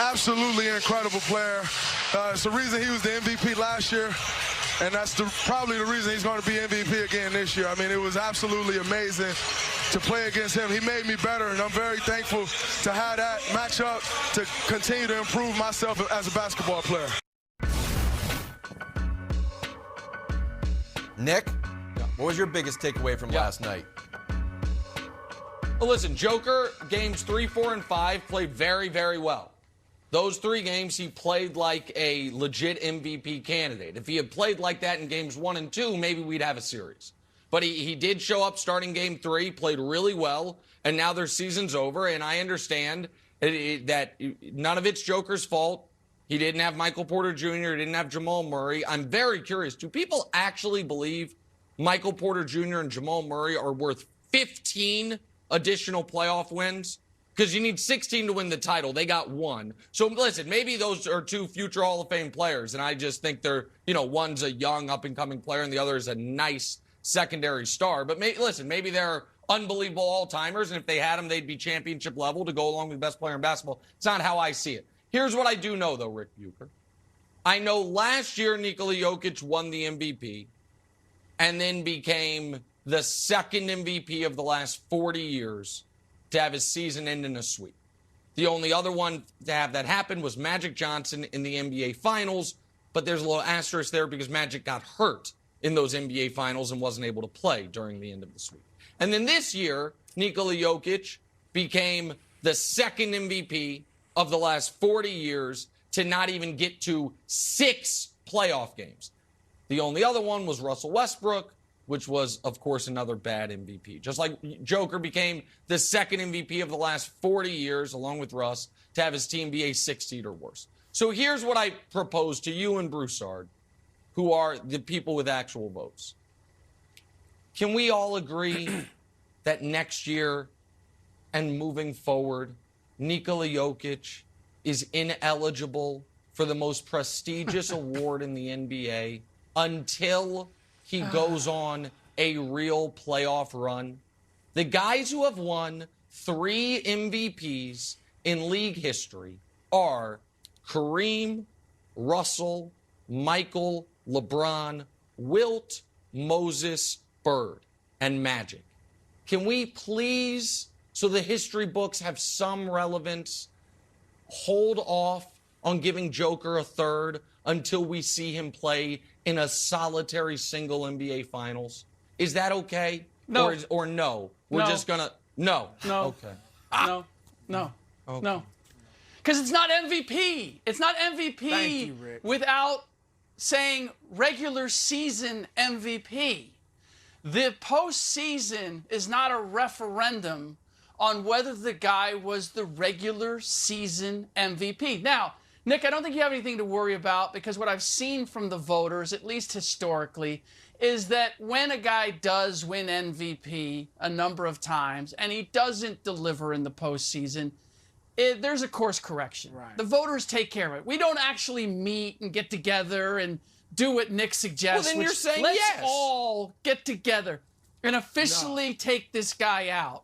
absolutely incredible player. It's the reason he was the MVP last year, and that's probably the reason he's going to be MVP again this year. I mean, it was absolutely amazing to play against him. He made me better, and I'm very thankful to have that matchup to continue to improve myself as a basketball player. Nick, what was your biggest takeaway from last night? Well, listen, Joker, games 3, 4, and 5 played very, very well. Those 3 games, he played like a legit MVP candidate. If he had played like that in games 1 and 2, maybe we'd have a series. But he did show up starting game 3, played really well, and now their season's over, and I understand that none of it's Joker's fault. He didn't have Michael Porter Jr., didn't have Jamal Murray. I'm very curious. Do people actually believe Michael Porter Jr. and Jamal Murray are worth 15 additional playoff wins? Because you need 16 to win the title. They got 1. So, listen, maybe those are 2 future Hall of Fame players, and I just think they're, one's a young, up-and-coming player, and the other is a nice secondary star. But, listen, maybe they're unbelievable all-timers, and if they had them, they'd be championship level to go along with the best player in basketball. It's not how I see it. Here's what I do know, though, Rick Bucher. I know last year Nikola Jokic won the MVP and then became the second MVP of the last 40 years to have his season end in a sweep. The only other one to have that happen was Magic Johnson in the NBA Finals, but there's a little asterisk there because Magic got hurt in those NBA Finals and wasn't able to play during the end of the sweep. And then this year, Nikola Jokic became the second MVP of the last 40 years to not even get to 6 playoff games. The only other one was Russell Westbrook, which was, of course, another bad MVP. Just like Joker became the second MVP of the last 40 years, along with Russ, to have his team be a 6 seed or worse. So here's what I propose to you and Broussard, who are the people with actual votes. Can we all agree that next year and moving forward, Nikola Jokic is ineligible for the most prestigious award in the NBA until he goes on a real playoff run? The guys who have won 3 MVPs in league history are Kareem, Russell, Michael, LeBron, Wilt, Moses, Bird, and Magic. Can we please, so the history books have some relevance, hold off on giving Joker a third until we see him play in a solitary single NBA Finals? Is that okay? No. Or no? We're just going to... No. No. Okay. No. Okay. No. Because it's not MVP. It's not MVP Thank you, Rick. without saying regular season MVP. The postseason is not a referendum on whether the guy was the regular season MVP. Now, Nick, I don't think you have anything to worry about because what I've seen from the voters, at least historically, is that when a guy does win MVP a number of times and he doesn't deliver in the postseason, there's a course correction. Right. The voters take care of it. We don't actually meet and get together and do what Nick suggests. Well, then you're saying let's yes. all get together and officially take this guy out.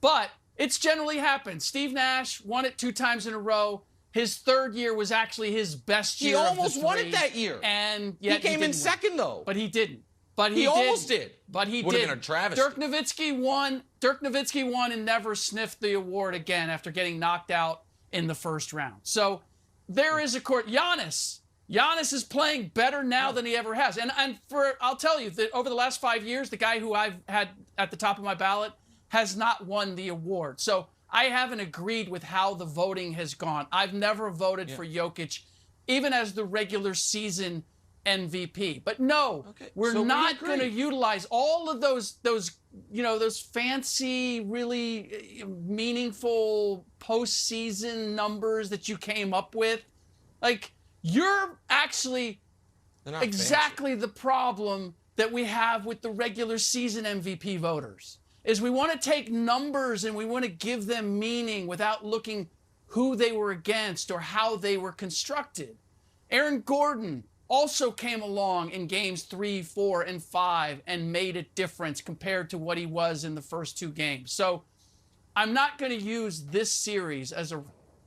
But it's generally happened. Steve Nash won it 2 times in a row. His 3rd year was actually his best year. He almost of the won 3, it that year. And yet he came in didn't second, win. though. But he didn't. But he almost did. But he Would did. have been a travesty. Dirk Nowitzki won. Dirk Nowitzki won and never sniffed the award again after getting knocked out in the first round. So there is a court. Giannis is playing better now than he ever has. And I'll tell you that over the last 5 years, the guy who I've had at the top of my ballot has not won the award. So I haven't agreed with how the voting has gone. I've never voted for Jokic, even as the regular season MVP. But no, we're not going to utilize all of those fancy, really meaningful postseason numbers that you came up with. Like, you're actually exactly the problem that we have with the regular season MVP voters. Is we want to take numbers and we want to give them meaning without looking who they were against or how they were constructed. Aaron Gordon also came along in games 3, 4, and 5 and made a difference compared to what he was in the first 2 games. So I'm not going to use this series as a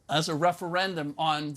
as a referendum on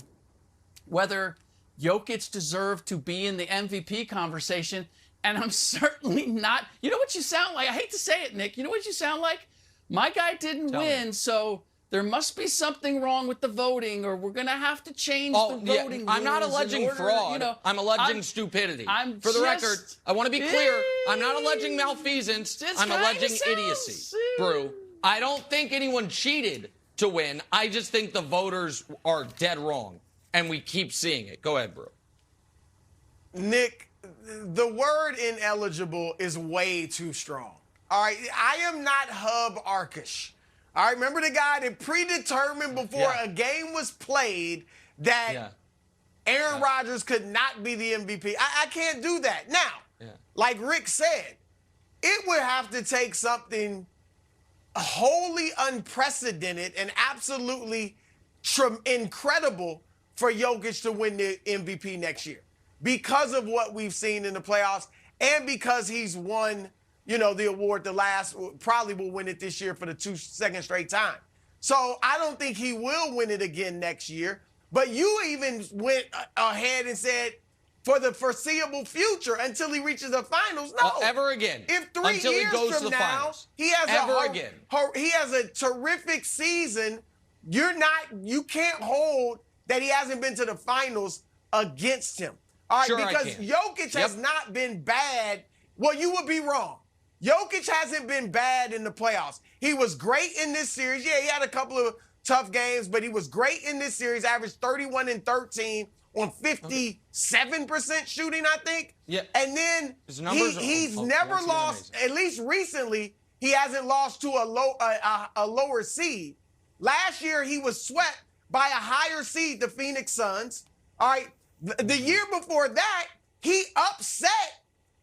whether Jokic deserved to be in the MVP conversation. And I'm certainly not. You know what you sound like? I hate to say it, Nick. You know what you sound like? My guy didn't win, so there must be something wrong with the voting, or we're going to have to change the voting rules. I'm not alleging fraud. I'm alleging stupidity. For the record, I want to be clear. I'm not alleging malfeasance. I'm alleging idiocy. Brew, I don't think anyone cheated to win. I just think the voters are dead wrong, and we keep seeing it. Go ahead, Brew. Nick, the word ineligible is way too strong. All right, I am not Hub Arkush. All right, remember the guy that predetermined before a game was played that Aaron Rodgers could not be the MVP. I can't do that. Now, like Rick said, it would have to take something wholly unprecedented and absolutely incredible for Jokic to win the MVP next year because of what we've seen in the playoffs and because he's won the award probably will win it this year for the second straight time. So I don't think he will win it again next year. But you even went ahead and said for the foreseeable future until he reaches the finals. No. Ever again. If 3 until years he goes from to the now, finals. he has Again. He has a terrific season. You can't hold that he hasn't been to the finals against him. All right, because Jokic has not been bad. Well, you would be wrong. Jokic hasn't been bad in the playoffs. He was great in this series. Yeah, he had a couple of tough games, but he was great in this series, averaged 31 and 13 on 57% shooting, I think. Yeah. And then he's never lost, at least recently, he hasn't lost to a lower seed. Last year, he was swept by a higher seed, the Phoenix Suns. All right. The year before that, he upset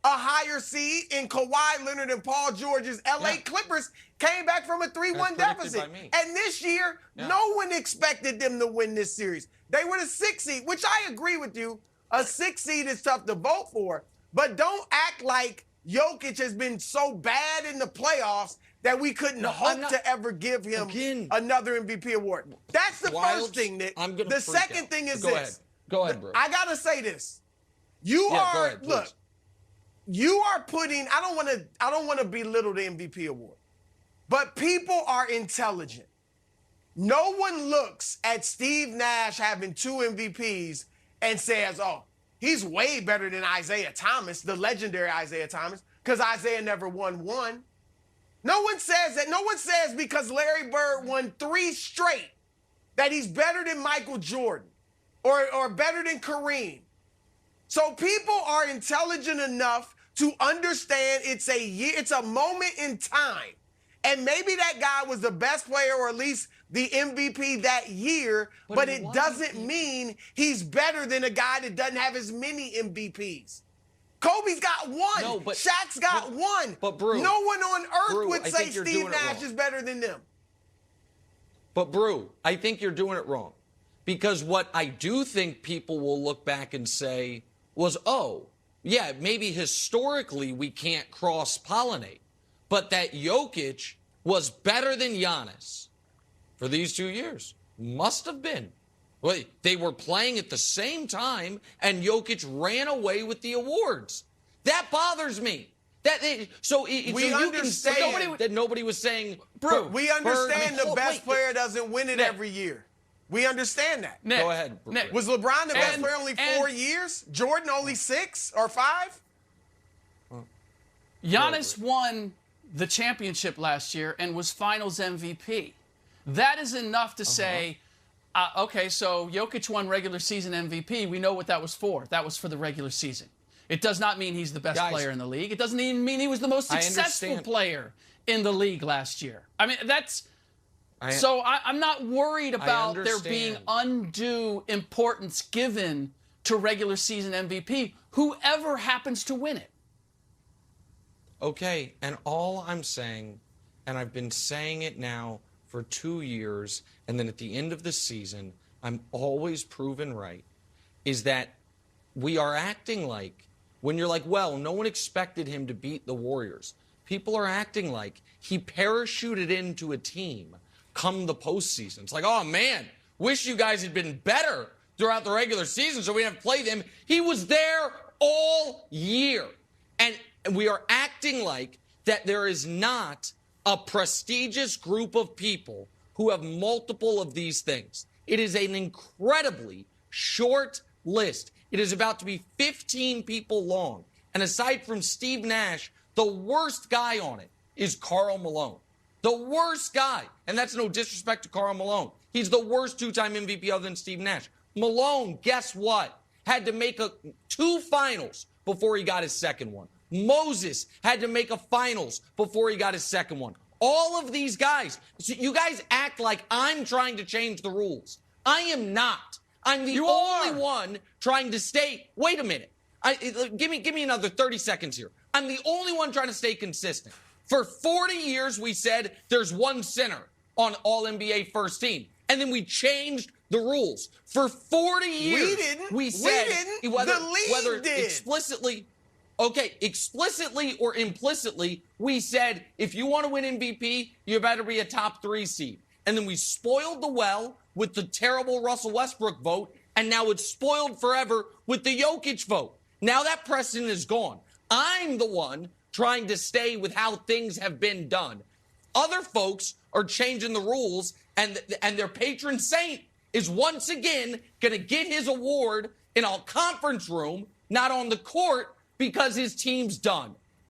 a higher seed in Kawhi Leonard and Paul George's LA Clippers, came back from a 3-1 deficit. And this year, no one expected them to win this series. They were the 6th seed, which I agree with you. A 6th seed is tough to vote for. But don't act like Jokic has been so bad in the playoffs that we couldn't hope to ever give him another MVP award. That's the first thing, Nick. The second thing is this. Go ahead, bro. I got to say this. You are putting, I don't want to belittle the MVP award, but people are intelligent. No one looks at Steve Nash having 2 MVPs and says, oh, he's way better than Isaiah Thomas, the legendary Isaiah Thomas, because Isaiah never won one. No one says that. No one says because Larry Bird won 3 straight that he's better than Michael Jordan or better than Kareem. So people are intelligent enough to understand it's a moment in time. And maybe that guy was the best player or at least the MVP that year, but it doesn't mean he's better than a guy that doesn't have as many MVPs. Kobe's got 1. No, Shaq's got 1. But Brew, no one on earth would say Steve Nash is better than them. But Brew, I think you're doing it wrong. Because what I do think people will look back and say was, oh, yeah, maybe historically we can't cross-pollinate, but that Jokic was better than Giannis for these 2 years. Must have been. Well, they were playing at the same time, and Jokic ran away with the awards. That bothers me. We understand that nobody was saying, bro. We understand the best player doesn't win it every year. We understand that. Nick, go ahead. Nick. Was LeBron the best player only 4 years? Jordan only 6 or 5? Giannis won the championship last year and was Finals MVP. That is enough to say, okay, so Jokic won regular season MVP. We know what that was for. That was for the regular season. It does not mean he's the best player in the league. It doesn't even mean he was the most successful player in the league last year. I mean, I'm not worried about there being undue importance given to regular season MVP, whoever happens to win it. Okay, and all I'm saying, and I've been saying it now for 2 years, and then at the end of the season, I'm always proven right, is that we are acting like, when you're like, well, no one expected him to beat the Warriors. People are acting like he parachuted into a team come the postseason. It's like, oh, man, wish you guys had been better throughout the regular season so we didn't play them. He was there all year. And we are acting like that there is not a prestigious group of people who have multiple of these things. It is an incredibly short list. It is about to be 15 people long. And aside from Steve Nash, the worst guy on it is Karl Malone. The worst guy. And that's no disrespect to Karl Malone. He's the worst two-time MVP other than Steve Nash. Malone, guess what? Had to make 2 finals before he got his second one. Moses had to make a finals before he got his second one. All of these guys, so you guys act like I'm trying to change the rules. I am not. I'm the only one trying to stay. Wait a minute. Give me another 30 seconds here. I'm the only one trying to stay consistent. For 40 years, we said there's one center on All-NBA first team. And then we changed the rules. For 40 years, we said whether explicitly or implicitly, we said if you want to win MVP, you better be a top 3 seed. And then we spoiled the well with the terrible Russell Westbrook vote, and now it's spoiled forever with the Jokic vote. Now that precedent is gone. I'm the one trying to stay with how things have been done. Other folks are changing the rules, and their patron saint is once again going to get his award in a conference room, not on the court, because his team's done.